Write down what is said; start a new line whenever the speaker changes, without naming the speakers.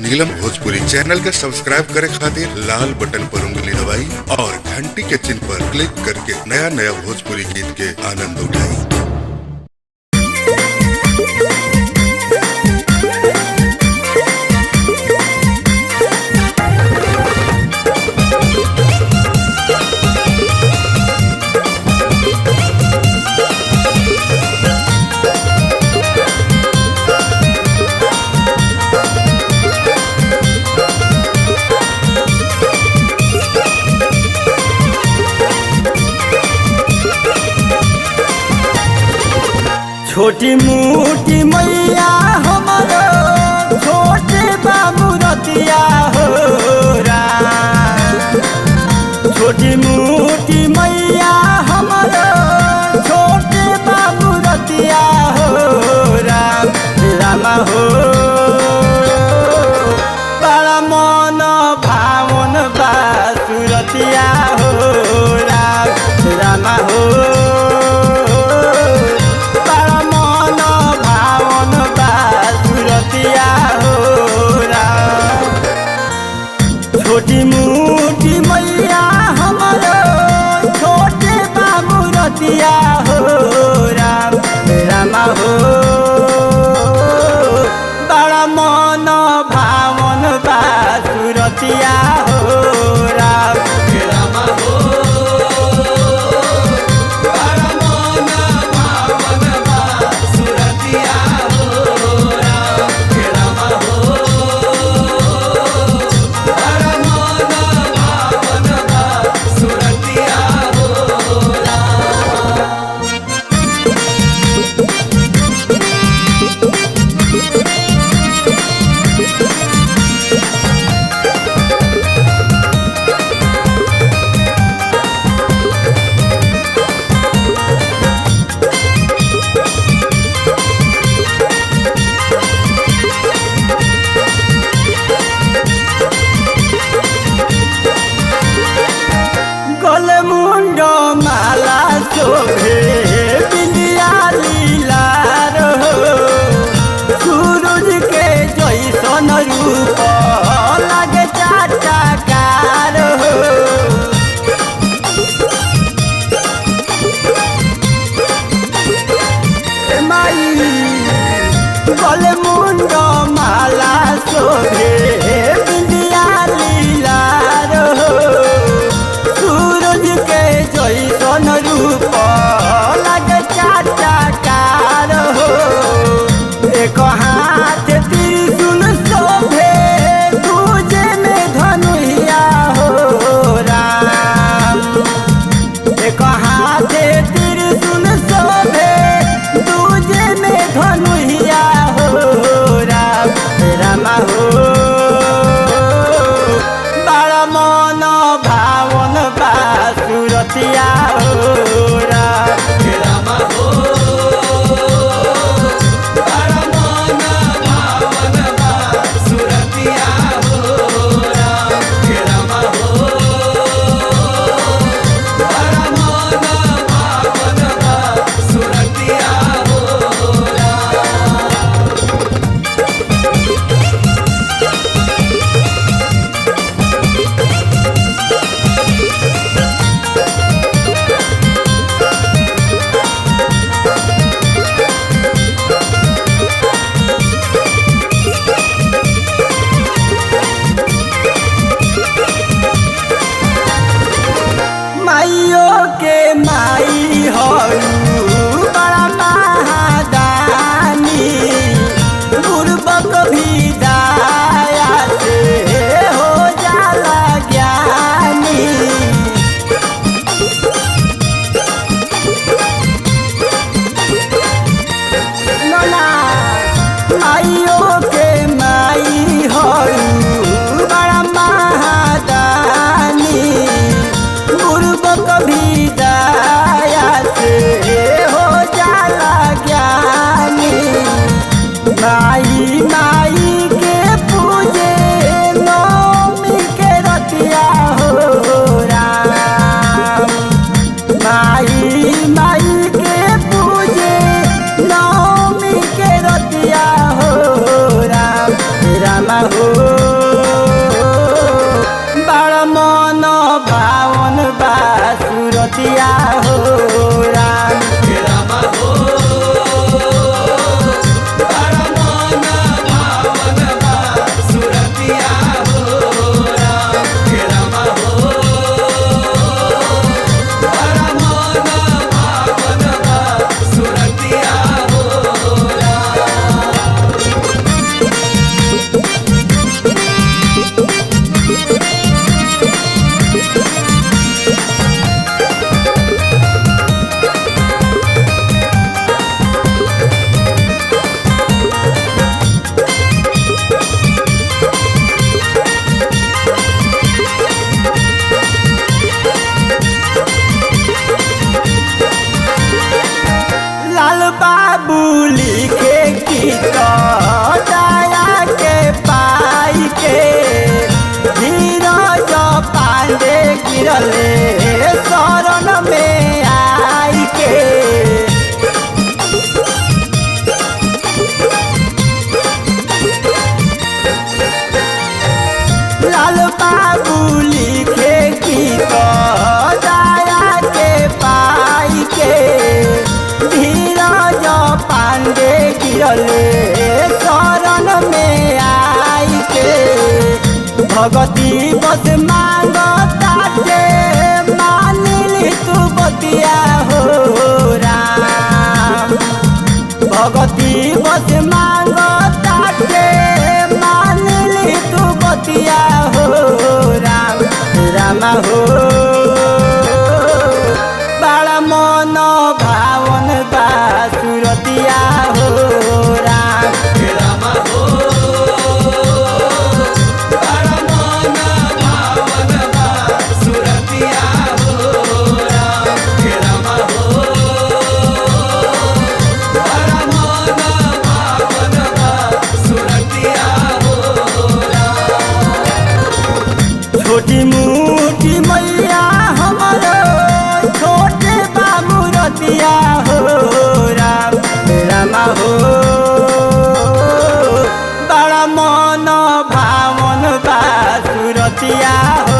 नीलम Bhojpuri channel के subscribe करे खातिर लाल बटन पर उंगली दबाई और घंटी के चिन्ह पर क्लिक करके नया नया भोजपुरी गीत के आनंद उठाई।
छोटी मोटी मैया हमारो छोटे बाबू रतिया हो राम। छोटी मोटी मैया हमारो छोटे बाबू रतिया हो राम। रामा हो बड़ा मन भावन बा सुरतिया हो राम। रामा हो छोटी मोटी मैया हमारो छोटे बाबू रतिया हो राम। रामा हो बड़ा मन भावन बा सुरतिया हो राम। रामा हो बड़ा मन भावन बा सुरतिया हो राम। रामा हो माला शोभे बिंदिया लीला रहो सूरज के जैसन रूप लगे चाटकार हो। माई गले मुंड माला शोभे बिंदिया लीला रहो सूरज के जैसन रूप लगे चाटकार हो। एक हाथ त्रिशूल शोभे दूजे में धनुहिया हो राम। एक हाथ त्रिशूल शोभे दूजे में धनुहिया हो राम। रामा हो बड़ा मन भावन बा सुरतिया हो राम। रामा हो बड़ा मन भावन बा सुरतिया हो राम। रामा हो बड़ा मन भावन बा सुरतिया हो राम। बड़ा मन भावन बा सुरतिया हो राम हे रामा हो बड़ा मन भावन बा सुरतिया हो राम हे रामा हो बड़ा मन भावन बा सुरतिया हो लाल बाबू लिखे गीत दया के पाई के धीरज पांडे गिरले शरण में आई के लाल बाबू लिखे गीत दया के पाई के धीरज पांडे गिरले शरण में आई के भगती बस मांग ताटे मानिली तू बतिया हो राम भगती बस मांग ताटे मानिली तू बतिया हो राम रामा हो बड़ा मन भावन बा सुरतिया हो राम हे रामा हो बड़ा मन भावन बा सुरतिया हो राम हे रामा हो बड़ा मन भावन बा सुरतिया हो छोटी मोटी मैया हमारो छोटे बामुरतिया हो राम रामा हो बड़ा मन भावन बा सुरतिया हो